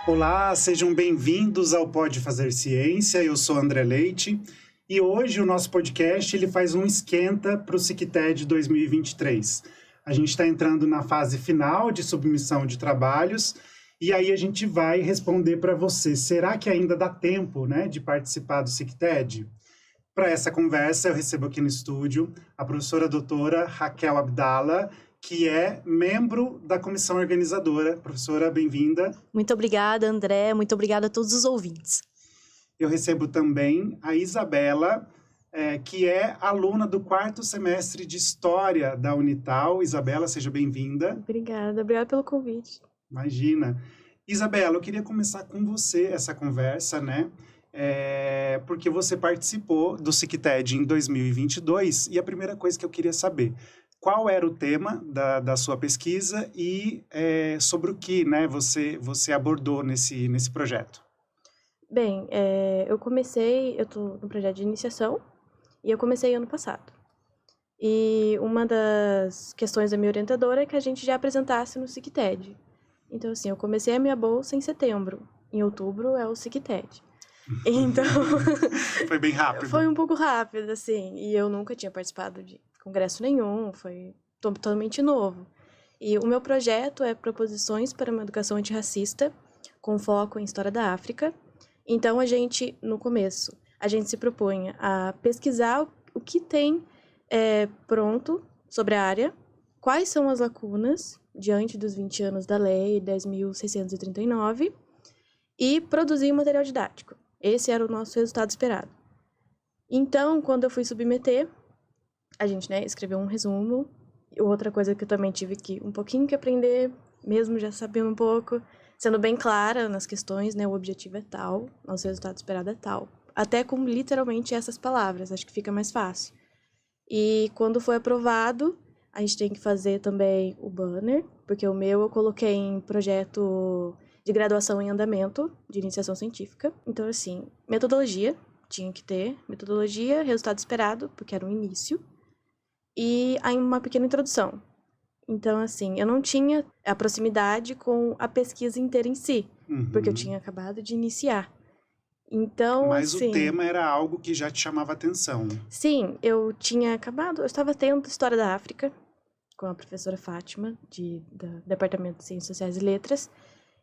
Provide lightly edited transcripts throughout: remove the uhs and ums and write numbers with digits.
Olá, sejam bem-vindos ao Pode Fazer Ciência. Eu sou André Leite e hoje o nosso podcast ele faz um esquenta para o CICTED 2023. A gente está entrando na fase final de submissão de trabalhos e aí a gente vai responder para você. Será que ainda dá tempo, de participar do CICTED? Para essa conversa, eu recebo aqui no estúdio a professora doutora Raquel Abdala, que é membro da comissão organizadora. Professora, bem-vinda. Muito obrigada, André. Muito obrigada a todos os ouvintes. Eu recebo também a Isabela, que é aluna do 4º semestre de História da Unital. Isabela, seja bem-vinda. Obrigada pelo convite. Imagina. Isabela, eu queria começar com você essa conversa, porque você participou do CICTED em 2022 e a primeira coisa que eu queria saber, qual era o tema da sua pesquisa e sobre o que você abordou nesse projeto? Bem, eu estou no projeto de iniciação e eu comecei ano passado. E uma das questões da minha orientadora é que a gente já apresentasse no CICTED. Então, assim, eu comecei a minha bolsa em setembro. Em outubro é o CICTED. Então... Foi bem rápido. Foi um pouco rápido, assim. E eu nunca tinha participado de congresso nenhum, foi totalmente novo. E o meu projeto é Proposições para uma Educação Antirracista, com foco em História da África. Então, no começo, a gente se propõe a pesquisar o que tem pronto sobre a área, quais são as lacunas diante dos 20 anos da Lei 10.639 e produzir um material didático. Esse era o nosso resultado esperado. Então, quando eu fui submeter, a gente, escreveu um resumo. Outra coisa que eu também tive um pouquinho que aprender, mesmo já sabendo um pouco, sendo bem clara nas questões, o objetivo é tal, nosso resultado esperado é tal. Até com literalmente essas palavras, acho que fica mais fácil. E quando foi aprovado, a gente tem que fazer também o banner, porque o meu eu coloquei em projeto de graduação em andamento, de iniciação científica. Então, assim, metodologia, tinha que ter metodologia, resultado esperado, porque era o início, e aí uma pequena introdução. Então, assim, eu não tinha a proximidade com a pesquisa inteira em si, porque eu tinha acabado de iniciar. Então, Mas assim, o tema era algo que já te chamava atenção. Sim, eu estava tendo História da África, com a professora Fátima, do Departamento de Ciências Sociais e Letras,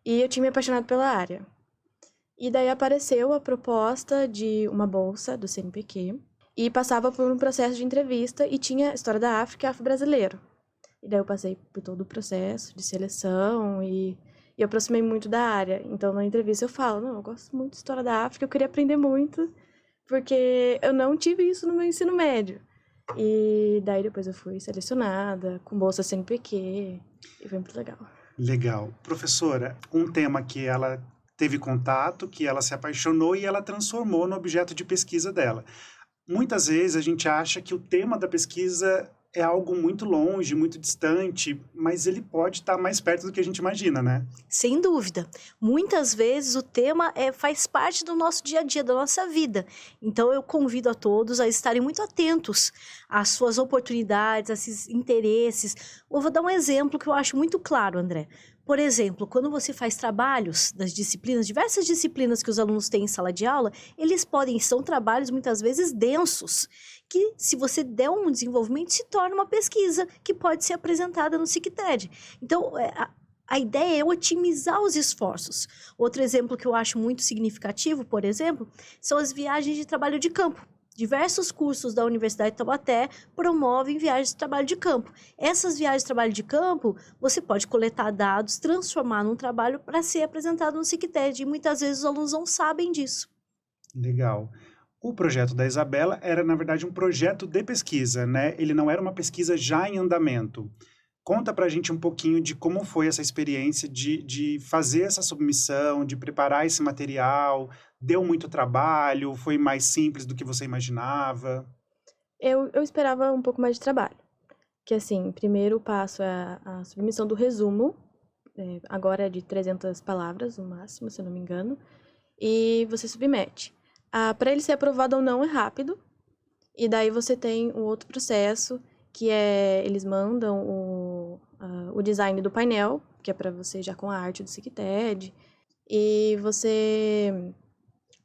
e eu tinha me apaixonado pela área. E daí apareceu a proposta de uma bolsa do CNPq, e passava por um processo de entrevista e tinha História da África e Afro-Brasileiro. E daí eu passei por todo o processo de seleção e eu aproximei muito da área. Então, na entrevista eu falo, eu gosto muito de História da África, eu queria aprender muito, porque eu não tive isso no meu ensino médio. E daí depois eu fui selecionada, com bolsa CNPq, e foi muito legal. Legal. Professora, um tema que ela teve contato, que ela se apaixonou e ela transformou no objeto de pesquisa dela. Muitas vezes a gente acha que o tema da pesquisa é algo muito longe, muito distante, mas ele pode estar mais perto do que a gente imagina, né? Sem dúvida. Muitas vezes o tema faz parte do nosso dia a dia, da nossa vida. Então eu convido a todos a estarem muito atentos às suas oportunidades, a esses interesses. Eu vou dar um exemplo que eu acho muito claro, André. Por exemplo, quando você faz trabalhos das disciplinas, diversas disciplinas que os alunos têm em sala de aula, são trabalhos muitas vezes densos, que se você der um desenvolvimento, se torna uma pesquisa que pode ser apresentada no CICTED. Então, a ideia é otimizar os esforços. Outro exemplo que eu acho muito significativo, por exemplo, são as viagens de trabalho de campo. Diversos cursos da Universidade de Taubaté promovem viagens de trabalho de campo. Essas viagens de trabalho de campo, você pode coletar dados, transformar num trabalho para ser apresentado no CICTED. E muitas vezes os alunos não sabem disso. Legal. O projeto da Isabela era, na verdade, um projeto de pesquisa, né? Ele não era uma pesquisa já em andamento. Conta pra gente um pouquinho de como foi essa experiência de fazer essa submissão, de preparar esse material. Deu muito trabalho? Foi mais simples do que você imaginava? Eu esperava um pouco mais de trabalho. Que, assim, primeiro passo é a submissão do resumo. Agora é de 300 palavras, no máximo, se eu não me engano. E você submete. Para ele ser aprovado ou não é rápido. E daí você tem um outro processo, que eles mandam o design do painel, que é para você já com a arte do CICTED. e você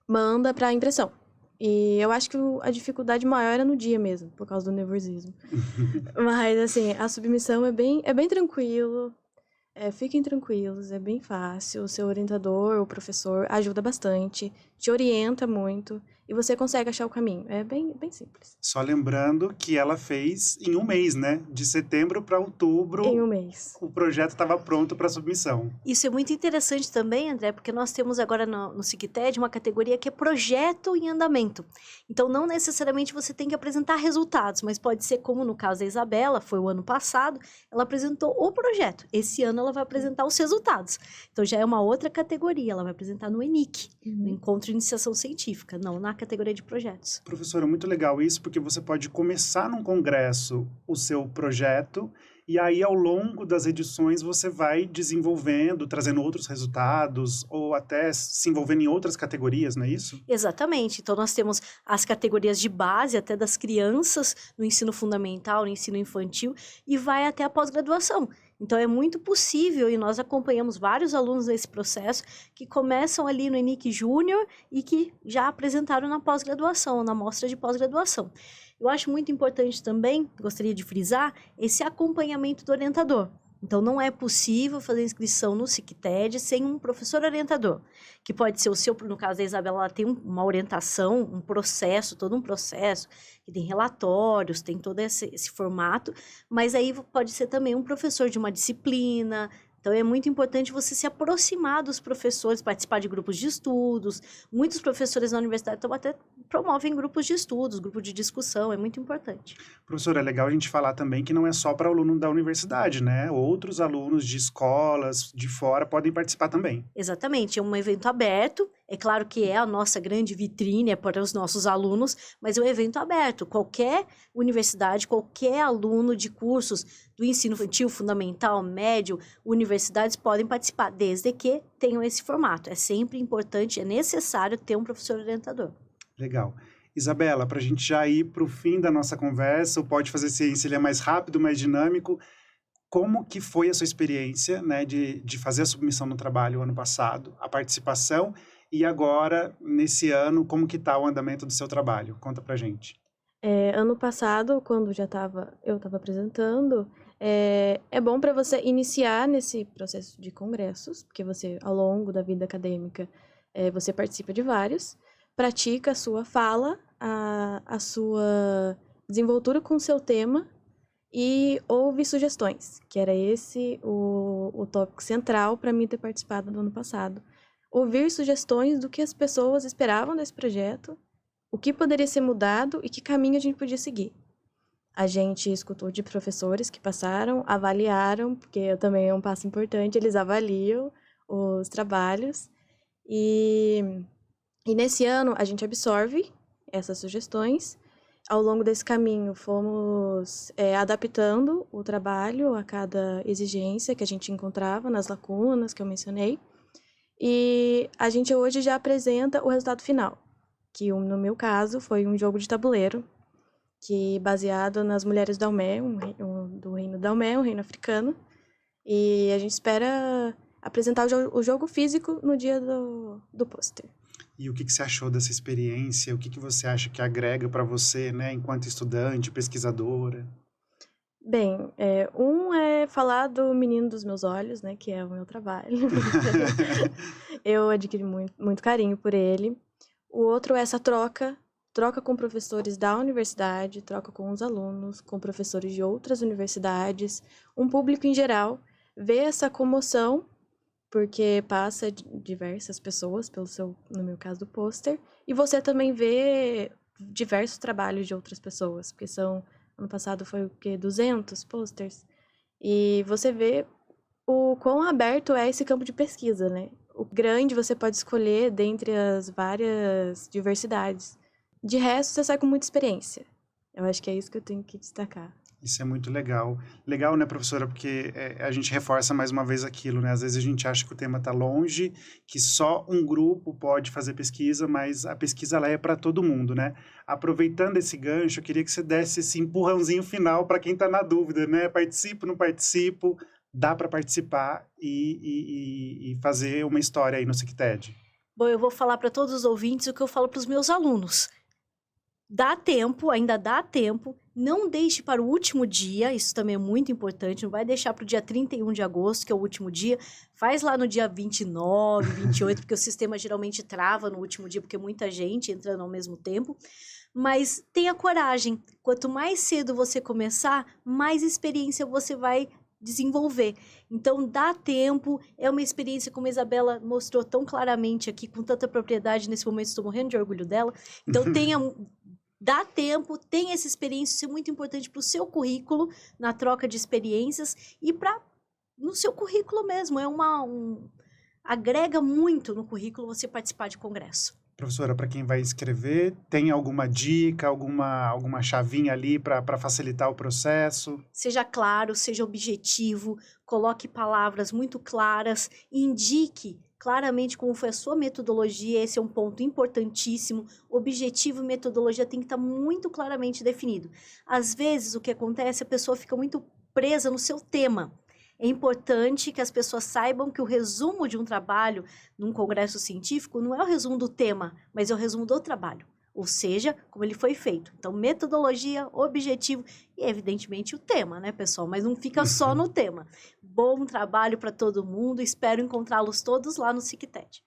manda para impressão. E eu acho que a dificuldade maior era no dia mesmo, por causa do nervosismo. Mas, assim, a submissão é bem tranquilo. Fiquem tranquilos, é bem fácil. O seu orientador, o professor, ajuda bastante, te orienta muito e você consegue achar o caminho. É bem simples. Só lembrando que ela fez em um mês, né? De setembro para outubro, Em um mês. o projeto estava pronto para submissão. Isso é muito interessante também, André, porque nós temos agora no Cicted uma categoria que é projeto em andamento. Então, não necessariamente você tem que apresentar resultados, mas pode ser como no caso da Isabela, foi o ano passado, ela apresentou o projeto. Esse ano ela vai apresentar os resultados. Então, já é uma outra categoria, ela vai apresentar no ENIC, no Encontro de Iniciação Científica, não na categoria de projetos. Professora, muito legal isso, porque você pode começar num congresso o seu projeto e aí, ao longo das edições, você vai desenvolvendo, trazendo outros resultados ou até se envolvendo em outras categorias, não é isso? Exatamente. Então, nós temos as categorias de base, até das crianças, no ensino fundamental, no ensino infantil, e vai até a pós-graduação. Então, é muito possível, e nós acompanhamos vários alunos nesse processo, que começam ali no ENIC Júnior e que já apresentaram na pós-graduação, na mostra de pós-graduação. Eu acho muito importante também, gostaria de frisar, esse acompanhamento do orientador. Então, não é possível fazer inscrição no Cicted sem um professor orientador, que pode ser o seu, no caso da Isabela, ela tem uma orientação, um processo, todo um processo, que tem relatórios, tem todo esse formato, mas aí pode ser também um professor de uma disciplina. Então, é muito importante você se aproximar dos professores, participar de grupos de estudos. Muitos professores na universidade até promovem grupos de estudos, grupos de discussão, é muito importante. Professor, é legal a gente falar também que não é só para aluno da universidade, né? Outros alunos de escolas de fora podem participar também. Exatamente, é um evento aberto. É claro que é a nossa grande vitrine, é para os nossos alunos, mas é um evento aberto. Qualquer universidade, qualquer aluno de cursos do ensino infantil, fundamental, médio, universidades podem participar, desde que tenham esse formato. É sempre importante, é necessário ter um professor orientador. Legal. Isabela, para a gente já ir para o fim da nossa conversa, o Pode Fazer Ciência ele é mais rápido, mais dinâmico. Como que foi a sua experiência, né, de fazer a submissão no trabalho ano passado, a participação, e agora, nesse ano, como que está o andamento do seu trabalho? Conta pra gente. Ano passado, quando eu estava apresentando, é bom para você iniciar nesse processo de congressos, porque você, ao longo da vida acadêmica, você participa de vários, pratica a sua fala, a sua desenvoltura com o seu tema e ouve sugestões, que era esse o tópico central para mim ter participado do ano passado. Ouvir sugestões do que as pessoas esperavam desse projeto, o que poderia ser mudado e que caminho a gente podia seguir. A gente escutou de professores que passaram, avaliaram, porque também é um passo importante, eles avaliam os trabalhos. E nesse ano a gente absorve essas sugestões. Ao longo desse caminho fomos adaptando o trabalho a cada exigência que a gente encontrava nas lacunas que eu mencionei. E a gente hoje já apresenta o resultado final, que no meu caso foi um jogo de tabuleiro, que baseado nas mulheres Daomé, do reino Daomé, um reino africano. E a gente espera apresentar o jogo físico no dia do pôster. E o que você achou dessa experiência? O que você acha que agrega para você, né, enquanto estudante, pesquisadora? Bem, um é falar do menino dos meus olhos, né, que é o meu trabalho. Eu adquiri muito carinho por ele. O outro é essa troca com professores da universidade, troca com os alunos, com professores de outras universidades, um público em geral, ver essa comoção, porque passa diversas pessoas, no meu caso, do pôster, e você também vê diversos trabalhos de outras pessoas, porque ano passado foi o quê? 200 posters. E você vê o quão aberto é esse campo de pesquisa, né? O grande você pode escolher dentre as várias diversidades. De resto, você sai com muita experiência. Eu acho que é isso que eu tenho que destacar. Isso é muito legal. Legal, né, professora? Porque a gente reforça mais uma vez aquilo, né? Às vezes a gente acha que o tema está longe, que só um grupo pode fazer pesquisa, mas a pesquisa ela é para todo mundo, né? Aproveitando esse gancho, eu queria que você desse esse empurrãozinho final para quem está na dúvida, né? Participo, não participo? dá para participar e fazer uma história aí no Cicted? Bom, eu vou falar para todos os ouvintes o que eu falo para os meus alunos. Dá tempo, ainda dá tempo, não deixe para o último dia, isso também é muito importante, não vai deixar para o dia 31 de agosto, que é o último dia, faz lá no dia 29, 28, porque o sistema geralmente trava no último dia, porque muita gente entrando ao mesmo tempo, mas tenha coragem, quanto mais cedo você começar, mais experiência você vai desenvolver. Então, dá tempo, é uma experiência como a Isabela mostrou tão claramente aqui, com tanta propriedade, nesse momento estou morrendo de orgulho dela, então dá tempo, tem essa experiência, isso é muito importante para o seu currículo, na troca de experiências e no seu currículo mesmo. Agrega muito no currículo você participar de congresso. Professora, para quem vai escrever, tem alguma dica, alguma chavinha ali para facilitar o processo? Seja claro, seja objetivo, coloque palavras muito claras, indique claramente como foi a sua metodologia, esse é um ponto importantíssimo. Objetivo e metodologia tem que estar muito claramente definido. Às vezes, o que acontece, a pessoa fica muito presa no seu tema. É importante que as pessoas saibam que o resumo de um trabalho num congresso científico não é o resumo do tema, mas é o resumo do trabalho. Ou seja, como ele foi feito. Então, metodologia, objetivo e, evidentemente, o tema, né, pessoal? Mas não fica só no tema. Bom trabalho para todo mundo. Espero encontrá-los todos lá no Cicted.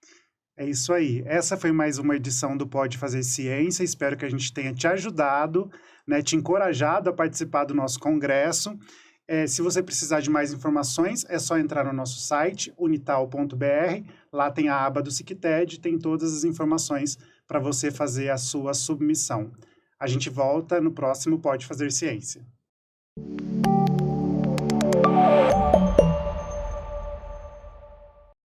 É isso aí. Essa foi mais uma edição do Pode Fazer Ciência. Espero que a gente tenha te ajudado, né, te encorajado a participar do nosso congresso. Se você precisar de mais informações, é só entrar no nosso site, unital.br. Lá tem a aba do Cicted, tem todas as informações para você fazer a sua submissão. A gente volta no próximo Pode Fazer Ciência.